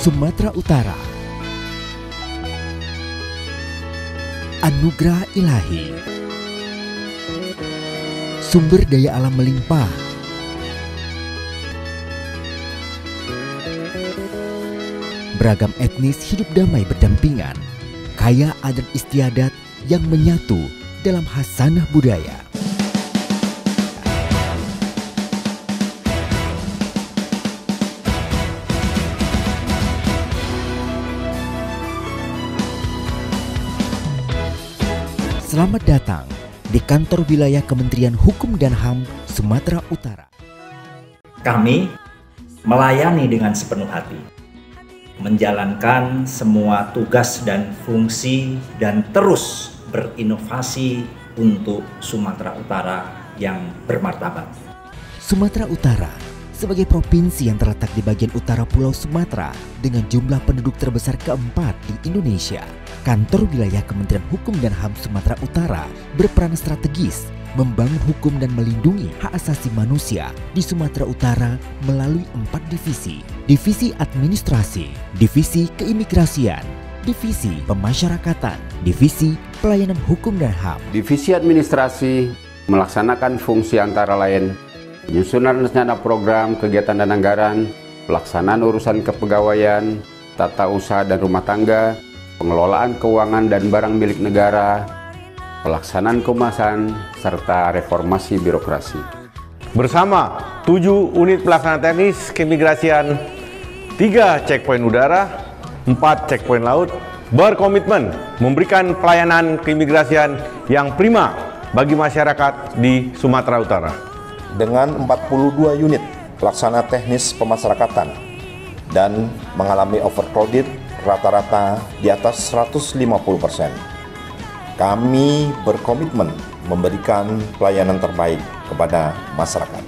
Sumatera Utara. Anugerah ilahi. Sumber daya alam melimpah. Beragam etnis hidup damai berdampingan. Kaya adat istiadat yang menyatu dalam khasanah budaya. Selamat datang di kantor wilayah Kementerian Hukum dan HAM Sumatera Utara. Kami melayani dengan sepenuh hati, menjalankan semua tugas dan fungsi dan terus berinovasi untuk Sumatera Utara yang bermartabat. Sumatera Utara sebagai provinsi yang terletak di bagian utara Pulau Sumatera dengan jumlah penduduk terbesar keempat di Indonesia. Kantor wilayah Kementerian Hukum dan HAM Sumatera Utara berperan strategis membangun hukum dan melindungi hak asasi manusia di Sumatera Utara melalui 4 divisi. Divisi Administrasi, Divisi Keimigrasian, Divisi Pemasyarakatan, Divisi Pelayanan Hukum dan HAM. Divisi Administrasi melaksanakan fungsi antara lain penyusunan rencana program, kegiatan dan anggaran, pelaksanaan urusan kepegawaian, tata usaha dan rumah tangga, pengelolaan keuangan dan barang milik negara, pelaksanaan kemasan, serta reformasi birokrasi. Bersama 7 unit pelaksana teknis keimigrasian, 3 checkpoint udara, 4 checkpoint laut, berkomitmen memberikan pelayanan keimigrasian yang prima bagi masyarakat di Sumatera Utara. Dengan 42 unit pelaksana teknis pemasyarakatan dan mengalami overcrowded rata-rata di atas 150%. Kami berkomitmen memberikan pelayanan terbaik kepada masyarakat.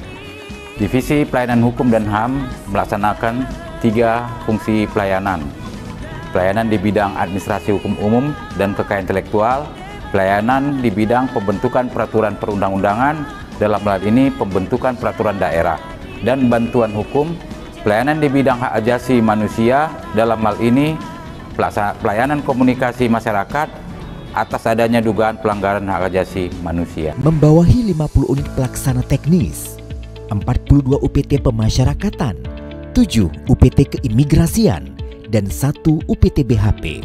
Divisi Pelayanan Hukum dan HAM melaksanakan 3 fungsi pelayanan. Pelayanan di bidang administrasi hukum umum dan kekayaan intelektual, pelayanan di bidang pembentukan peraturan perundang-undangan, dalam hal ini pembentukan peraturan daerah, dan bantuan hukum, pelayanan di bidang hak asasi manusia, dalam hal ini pelayanan komunikasi masyarakat atas adanya dugaan pelanggaran hak asasi manusia. Membawahi 50 unit pelaksana teknis, 42 UPT pemasyarakatan, 7 UPT keimigrasian, dan 1 UPT BHP.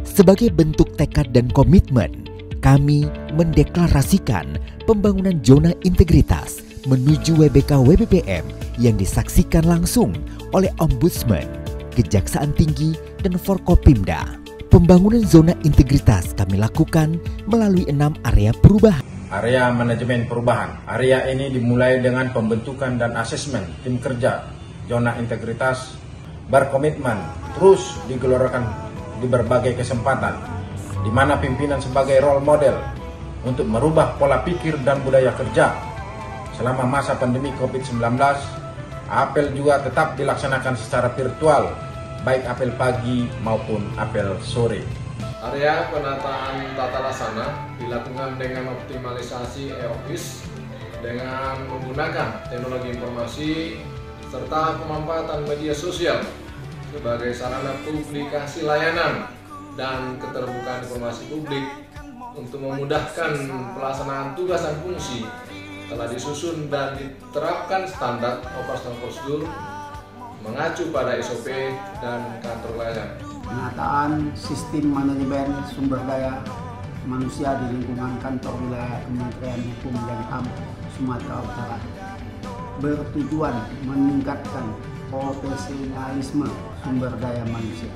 Sebagai bentuk tekad dan komitmen, kami mendeklarasikan pembangunan zona integritas menuju WBK WBPM yang disaksikan langsung oleh Ombudsman, Kejaksaan Tinggi, dan Forkopimda. Pembangunan zona integritas kami lakukan melalui 6 area perubahan. Area manajemen perubahan. Area ini dimulai dengan pembentukan dan asesmen tim kerja zona integritas berkomitmen terus digelorkan di berbagai kesempatan, di mana pimpinan sebagai role model untuk merubah pola pikir dan budaya kerja. Selama masa pandemi COVID-19, apel juga tetap dilaksanakan secara virtual, baik apel pagi maupun apel sore. Area penataan tata laksana dilakukan dengan optimalisasi e-office dengan menggunakan teknologi informasi serta pemanfaatan media sosial sebagai sarana publikasi layanan dan keterbukaan informasi publik. Untuk memudahkan pelaksanaan tugas dan fungsi, telah disusun dan diterapkan standar operasional prosedur mengacu pada SOP dan kantor layanan. Penataan sistem manajemen sumber daya manusia di lingkungan kantor wilayah Kementerian Hukum dan HAM Sumatera Utara bertujuan meningkatkan profesionalisme sumber daya manusia.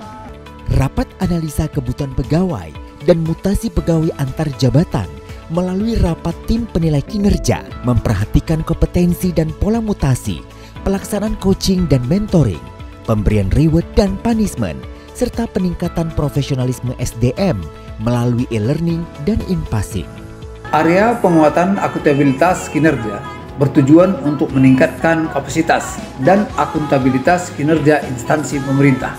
Rapat analisa kebutuhan pegawai dan mutasi pegawai antar jabatan melalui rapat tim penilai kinerja memperhatikan kompetensi dan pola mutasi, pelaksanaan coaching dan mentoring, pemberian reward dan punishment, serta peningkatan profesionalisme SDM melalui e-learning dan in-passing. Area penguatan akuntabilitas kinerja bertujuan untuk meningkatkan kapasitas dan akuntabilitas kinerja instansi pemerintah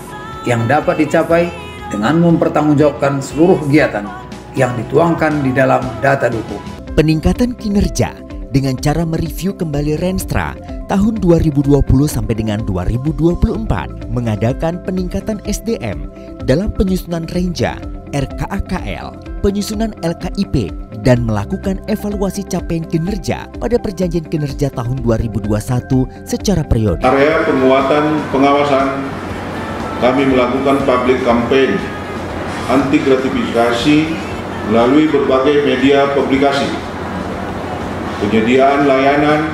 yang dapat dicapai dengan mempertanggungjawabkan seluruh kegiatan yang dituangkan di dalam data dukung. Peningkatan kinerja dengan cara mereview kembali Renstra tahun 2020 sampai dengan 2024, mengadakan peningkatan SDM dalam penyusunan Renja, RKAKL, penyusunan LKIP, dan melakukan evaluasi capaian kinerja pada perjanjian kinerja tahun 2021 secara periode. Area penguatan pengawasan, kami melakukan public campaign anti gratifikasi melalui berbagai media publikasi, penyediaan layanan,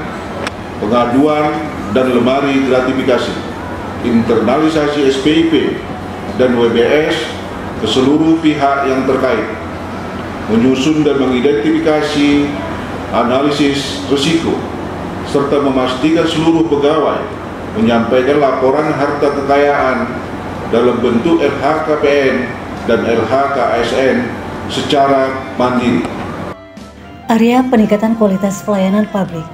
pengaduan dan lemari gratifikasi, internalisasi SPIP dan WBS ke seluruh pihak yang terkait, menyusun dan mengidentifikasi analisis risiko, serta memastikan seluruh pegawai menyampaikan laporan harta kekayaan dalam bentuk LHKPN dan LHKASN secara mandiri. Area peningkatan kualitas pelayanan publik.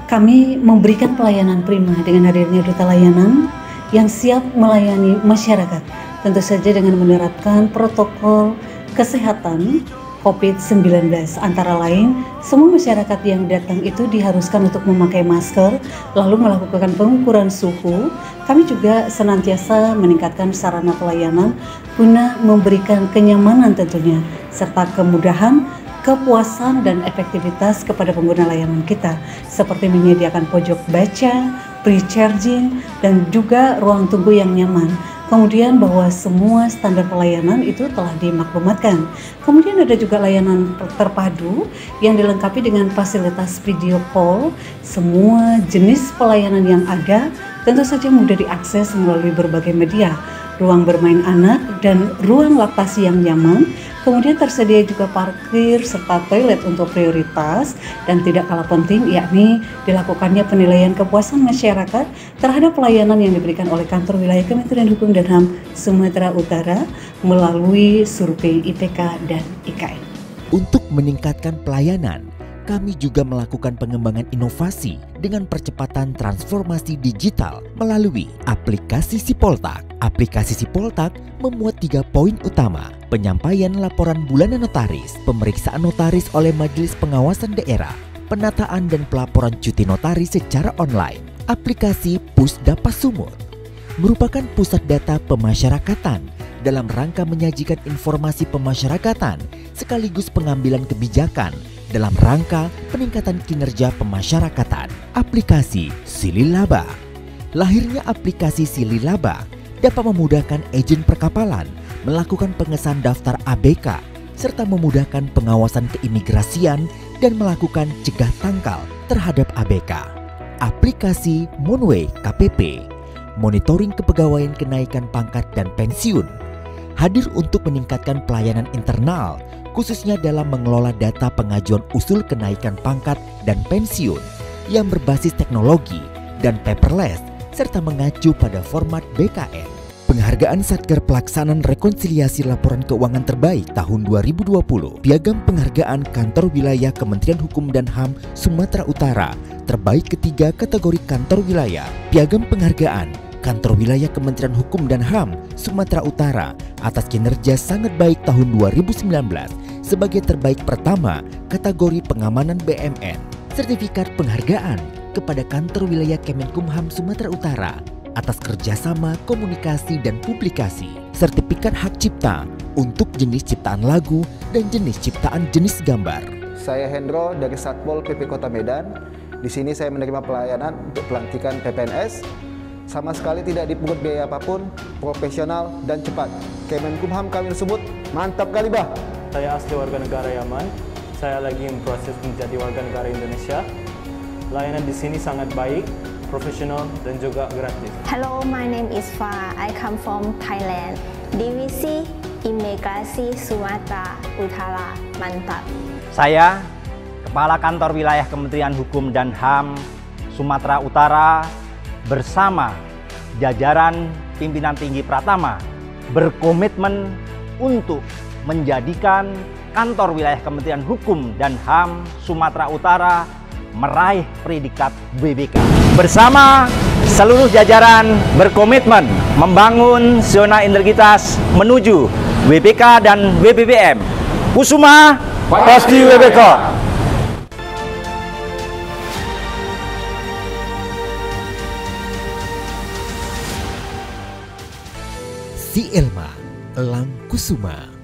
Kami memberikan pelayanan prima dengan hadirnya duta layanan yang siap melayani masyarakat, tentu saja dengan menerapkan protokol kesehatan COVID-19. Antara lain, semua masyarakat yang datang itu diharuskan untuk memakai masker, lalu melakukan pengukuran suhu. Kami juga senantiasa meningkatkan sarana pelayanan guna memberikan kenyamanan tentunya, serta kemudahan, kepuasan, dan efektivitas kepada pengguna layanan kita, seperti menyediakan pojok baca, pre-charging, dan juga ruang tunggu yang nyaman. Kemudian bahwa semua standar pelayanan itu telah dimaklumatkan. Kemudian ada juga layanan terpadu yang dilengkapi dengan fasilitas video call. Semua jenis pelayanan yang ada tentu saja mudah diakses melalui berbagai media. Ruang bermain anak dan ruang laktasi yang nyaman. Kemudian tersedia juga parkir serta toilet untuk prioritas, dan tidak kalah penting yakni dilakukannya penilaian kepuasan masyarakat terhadap pelayanan yang diberikan oleh Kantor Wilayah Kementerian Hukum dan HAM Sumatera Utara melalui survei IPK dan IKN. Untuk meningkatkan pelayanan, kami juga melakukan pengembangan inovasi dengan percepatan transformasi digital melalui aplikasi Sipoltak. Aplikasi Sipoltak memuat 3 poin utama: penyampaian laporan bulanan notaris, pemeriksaan notaris oleh Majelis Pengawasan Daerah, penataan dan pelaporan cuti notaris secara online. Aplikasi Pusdapa Sumut merupakan pusat data pemasyarakatan dalam rangka menyajikan informasi pemasyarakatan sekaligus pengambilan kebijakan dalam rangka peningkatan kinerja pemasyarakatan. Aplikasi Sililaba. Lahirnya aplikasi Sililaba dapat memudahkan agen perkapalan melakukan pengesahan daftar ABK serta memudahkan pengawasan keimigrasian dan melakukan cegah tangkal terhadap ABK. Aplikasi Monway KPP, monitoring kepegawaian kenaikan pangkat dan pensiun, hadir untuk meningkatkan pelayanan internal khususnya dalam mengelola data pengajuan usul kenaikan pangkat dan pensiun yang berbasis teknologi dan paperless serta mengacu pada format BKN. Penghargaan Satker Pelaksanaan Rekonsiliasi Laporan Keuangan Terbaik tahun 2020, Piagam Penghargaan Kantor Wilayah Kementerian Hukum dan HAM Sumatera Utara terbaik ketiga kategori kantor wilayah, Piagam Penghargaan Kantor Wilayah Kementerian Hukum dan HAM Sumatera Utara atas kinerja sangat baik tahun 2019 sebagai terbaik pertama kategori pengamanan BMN. Sertifikat penghargaan kepada Kantor Wilayah Kemenkumham Sumatera Utara atas kerjasama komunikasi dan publikasi. Sertifikat hak cipta untuk jenis ciptaan lagu dan jenis ciptaan jenis gambar. Saya Hendro dari Satpol PP Kota Medan. Di sini saya menerima pelayanan untuk pelantikan PPNS. Sama sekali tidak dipungut biaya apapun, profesional dan cepat. Kemenkumham kami tersebut mantap kali bah. Saya asli warga negara Yaman. Saya lagi memproses menjadi warga negara Indonesia. Layanan di sini sangat baik, profesional dan juga gratis. Hello, my name is Fa. I come from Thailand. Divisi Imigrasi Sumatera Utara, mantap. Saya Kepala Kantor Wilayah Kementerian Hukum dan HAM Sumatera Utara bersama jajaran pimpinan tinggi Pratama berkomitmen untuk menjadikan Kantor Wilayah Kementerian Hukum dan HAM Sumatera Utara meraih predikat WBK. Bersama seluruh jajaran berkomitmen membangun zona integritas menuju WBK dan WBBM. Kusuma pasti WBK. Si Elma Elang Kusuma.